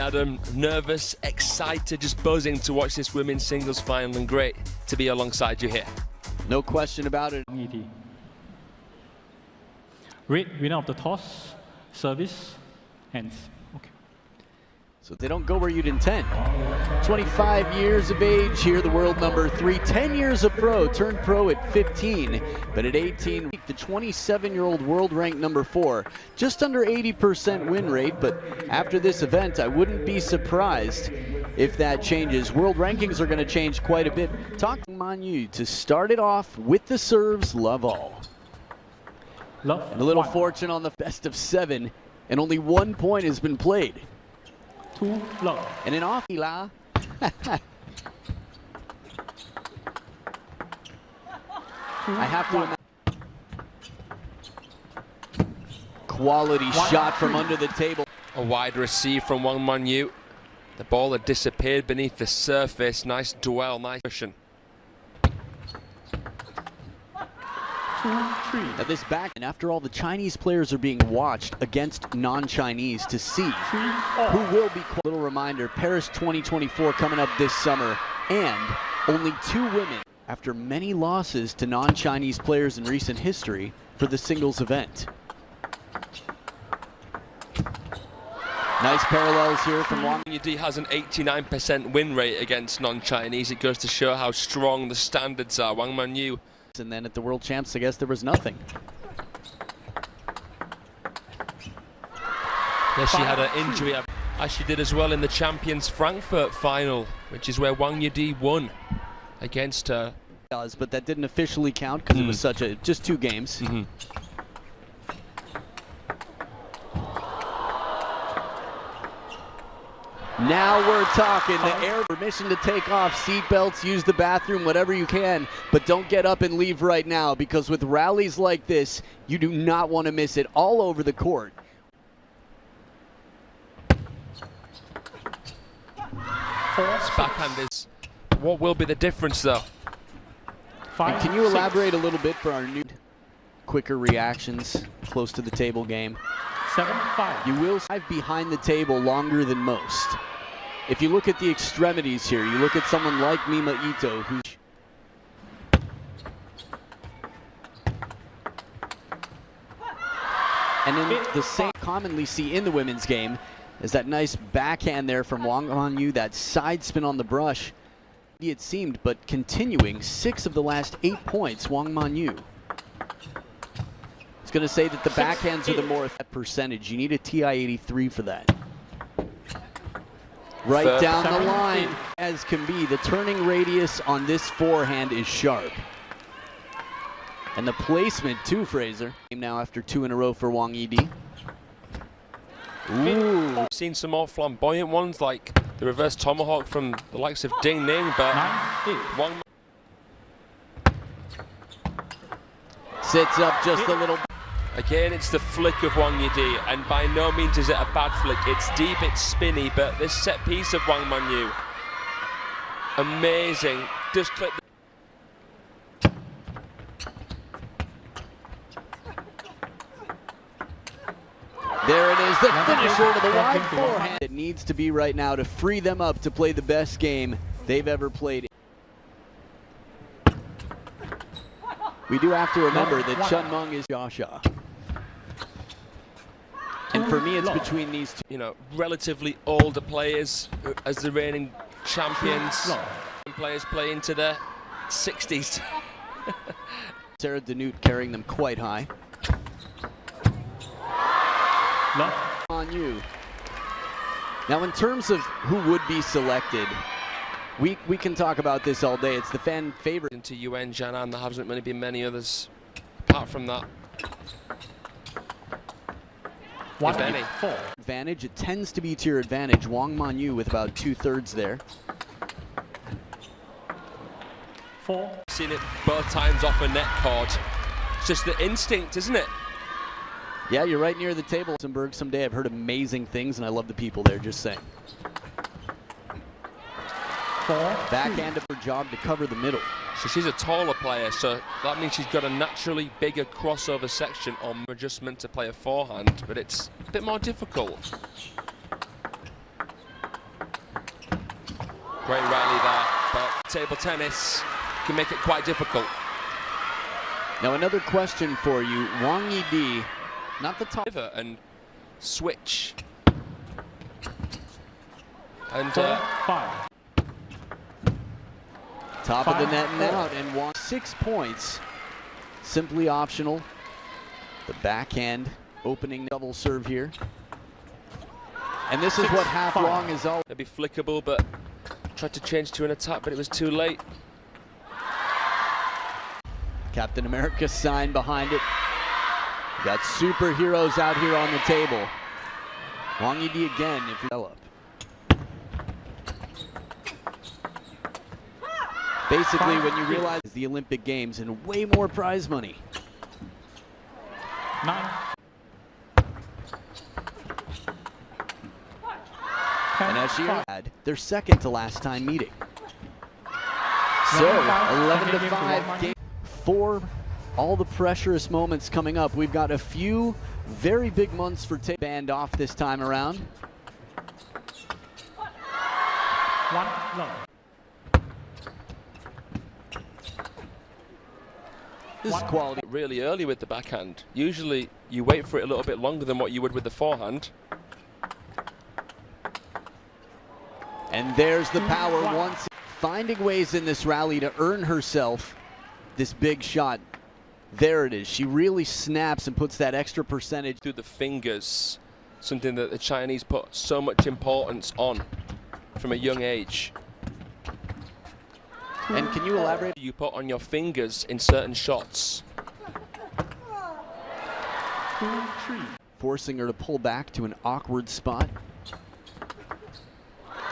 Adam, nervous, excited, just buzzing to watch this women's singles final, and great to be alongside you here. No question about it. WANG YIDI. Red, winner of the toss, service, hands. Okay. So they don't go where you'd intend. 25 years of age here, the world number 3. 10 years of pro, turned pro at 15, but at 18, the 27-year-old world ranked number 4. Just under 80% win rate, but after this event, I wouldn't be surprised if that changes. World rankings are going to change quite a bit. Talk to WANG YIDI to start it off with the serves, love all. Love And a little one. fortune on the best of 7, and only 1 point has been played. 2 love. And an off la. I have to imagine. Quality shot from under the table. A wide receive from WANG MANYU. The ball had disappeared beneath the surface. Nice dwell, nice cushion. 2, 3. Now this back, and after all, the Chinese players are being watched against non-Chinese to see 3 who will be. Little reminder, Paris 2024 coming up this summer, and only 2 women after many losses to non-Chinese players in recent history for the singles event. Nice parallels here from WANG. YIDI has an 89% win rate against non-Chinese. It goes to show how strong the standards are. WANG MANYU. And then at the World Champs, I guess there was nothing. Yeah, she had an injury, as she did as well in the Champions Frankfurt final, which is where WANG YIDI won against her. But that didn't officially count because it was such a just 2 games. Now we're talking. The air permission to take off, seatbelts, use the bathroom, whatever you can, but don't get up and leave right now, because with rallies like this, you do not want to miss it all over the court. Backhand is what will be the difference, though. And can you elaborate a little bit for our new quicker reactions close to the table game? 7, 5. You will dive behind the table longer than most. If you look at the extremities here, you look at someone like Mima Ito, who and then the same commonly see in the women's game is that nice backhand there from WANG MANYU, that side spin on the brush. It seemed, but continuing 6 of the last 8 points, WANG MANYU. It's going to say that the backhands are the more percentage. You need a TI 83 for that. Right down the line as can be. The turning radius on this forehand is sharp. And the placement too, Fraser. Now after 2 in a row for WANG YIDI. Ooh. We've seen some more flamboyant ones like the reverse tomahawk from the likes of Ding Ning, but WANG sits up just a little. Again, it's the flick of WANG YIDI, and by no means is it a bad flick. It's deep, it's spinny, but this set piece of WANG MANYU, amazing. Just clip. There it is, the finisher to the wide forehand. It needs to be right now to free them up to play the best game they've ever played. We do have to remember that Chun Mung is Joshua. And for me, it's between these 2. You know, relatively older players as the reigning champions. Players play into their 60s. Sarah Danute carrying them quite high. On you. Now, in terms of who would be selected, we can talk about this all day. It's the fan favorite. Into Yuan Jianan, there hasn't really been many others apart from that. If any. Advantage, it tends to be to your advantage. WANG MANYU with about 2/3 there. 4. Seen it both times off a net cord. It's just the instinct, isn't it? Yeah, you're right near the table. Luxembourg someday. I've heard amazing things, and I love the people there, just saying. 4. Backhand of her job to cover the middle. So she's a taller player, so that means she's got a naturally bigger crossover section on adjustment to play a forehand, but it's a bit more difficult. Great rally there, but table tennis can make it quite difficult. Now another question for you. Wang Yidi, not the top. And switch. And 4-5. Top of the net and out, and Wang 6 points. Simply optional. The backhand opening double serve here. And this is what half long is all. Maybe flickable, but tried to change to an attack, but it was too late. Captain America sign behind it. We got superheroes out here on the table. Wang Yidi again if you develop. Basically, when you realize the Olympic Games and way more prize money. 9. And as she had their second to last time meeting. So 11-5 game. For all the pressurous moments coming up, we've got a few very big months for band off this time around. 1 love. This is quality. Really early with the backhand. Usually you wait for it a little bit longer than what you would with the forehand. And there's the power once. Finding ways in this rally to earn herself this big shot. There it is. She really snaps and puts that extra percentage. Through the fingers, something that the Chinese put so much importance on from a young age. And can you elaborate? You put on your fingers in certain shots. 2-3. Forcing her to pull back to an awkward spot.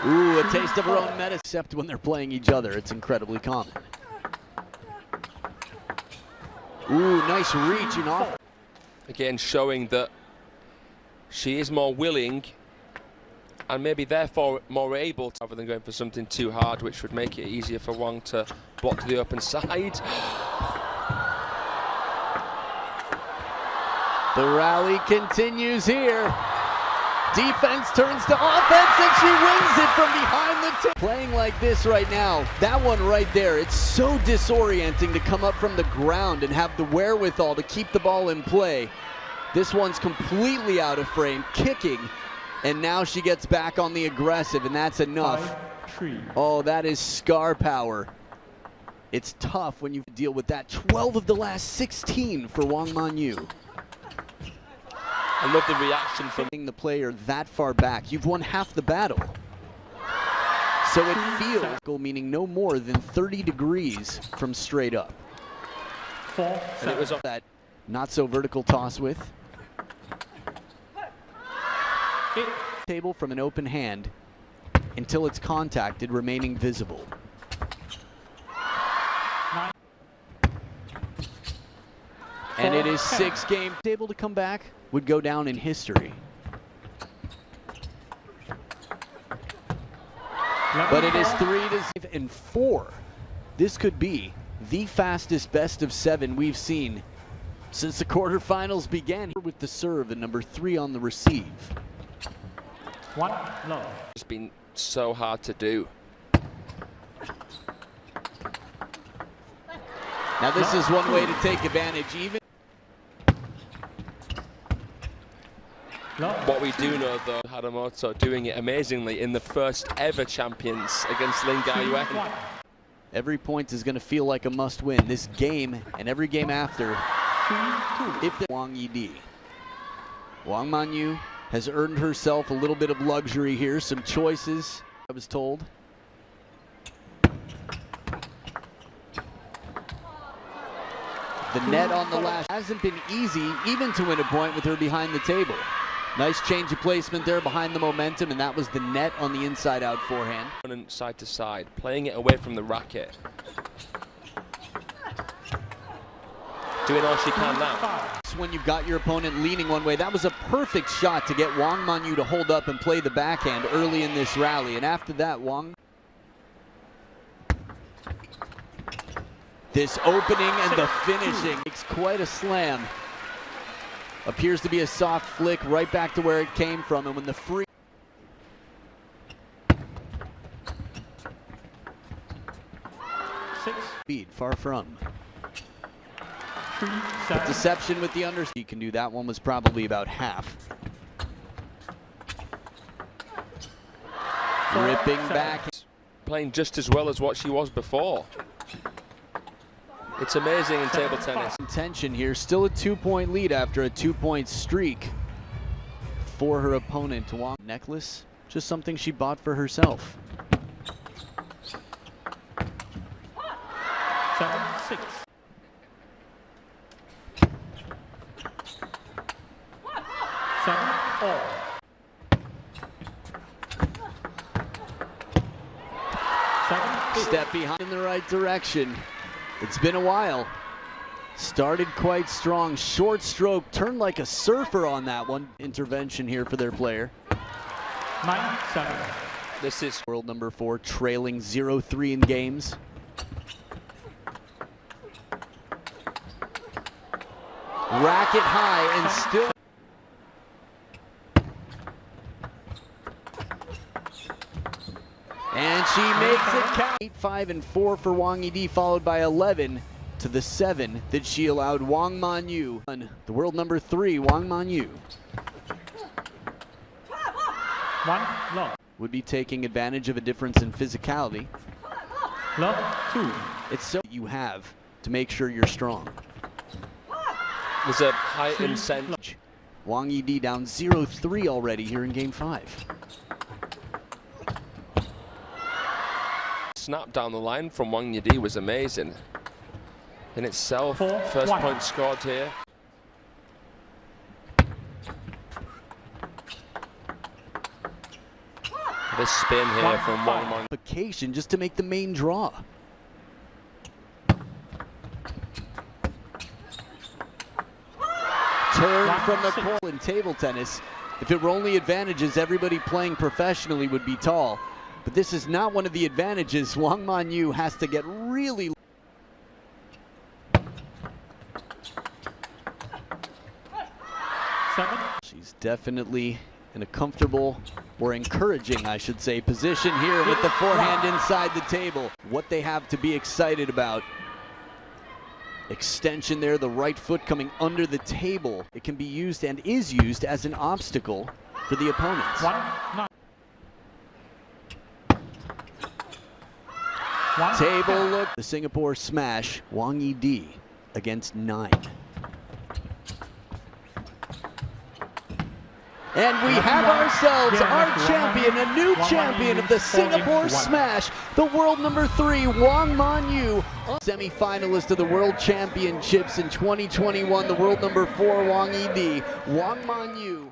Ooh, a taste of her own medicine, except when they're playing each other. It's incredibly common. Ooh, nice reach and off. Again, showing that she is more willing and maybe therefore more able to, rather than going for something too hard, which would make it easier for Wang to block to the open side. The rally continues here. Defense turns to offense and she wins it from behind the tip. Playing like this right now, that one right there, it's so disorienting to come up from the ground and have the wherewithal to keep the ball in play. This one's completely out of frame, kicking, and now she gets back on the aggressive, and that's enough. 5-3. Oh, that is scar power. It's tough when you deal with that. 12 of the last 16 for WANG MANYU. I love the reaction from the player that far back. You've won half the battle. So it feels, meaning no more than 30 degrees from straight up. 4-7. And it was that not so vertical toss with. Table from an open hand until it's contacted, remaining visible. 9. And it is 6 game. Able to come back would go down in history. But it is 3-4. This could be the fastest best of 7 we've seen since the quarterfinals began, with the serve and number 3 on the receive. 1 love. It's been so hard to do. Now this is one way to take advantage. Even what we do know, though, Haramoto doing it amazingly in the first ever champions against Lin Gaiyuan. Every point is going to feel like a must-win. This game and every game after. If the Wang Yidi, WANG MANYU has earned herself a little bit of luxury here. Some choices, I was told. The net on the last hasn't been easy, even to win a point with her behind the table. Nice change of placement there behind the momentum, and that was the net on the inside-out forehand. Side to side, playing it away from the racket. Doing all she can now. When you've got your opponent leaning one way, that was a perfect shot to get WANG MANYU to hold up and play the backhand early in this rally. And after that, Wang. This opening and the finishing makes quite a slam. Appears to be a soft flick right back to where it came from, and when the free 6. Speed, far from. 3, 7. Deception with the unders. He can do that one, was probably about half. 4, Ripping 7. back. Playing just as well as what she was before. It's amazing in table tennis. Tension here, still a 2-point lead after a 2-point streak for her opponent. Wang necklace, just something she bought for herself. 7, 6. 7, all. 7, 8. Step behind in the right direction. It's been a while. Started quite strong. Short stroke, turned like a surfer on that one. Intervention here for their player. 9, 7. This is World number 4, trailing 0-3 in games. Racket high and still. And she makes it count. 8, 5, and 4 for Wang Yidi, followed by 11 to the 7 that she allowed Wang Manyu. The world number 3, Wang Manyu, 1, love. would be taking advantage of a difference in physicality. Love, 2. It's so you have to make sure you're strong. there's a high incentive. Wang Yidi down 0-3 already here in game 5. Snap down the line from Wang Yidi was amazing in itself. 4, First 1. point scored here. This spin here 1, from 5. Wang Manyu. Vacation just to make the main draw. Turn 1, from the 6. corner in table tennis. If it were only advantages, everybody playing professionally would be tall. But this is not one of the advantages. Wang Manyu has to get really. 7. She's definitely in a comfortable, or encouraging, I should say, position here with the forehand inside the table. What they have to be excited about. Extension there, the right foot coming under the table. It can be used and is used as an obstacle for the opponents. 1, 9. 1, Table look, the Singapore smash, Wang Yidi against 9. And we have ourselves our champion, a new champion of the Singapore Smash, the world number 3, Wang Manyu, semi-finalist of the World Championships in 2021, the world number 4, Wang Yidi. Wang Manyu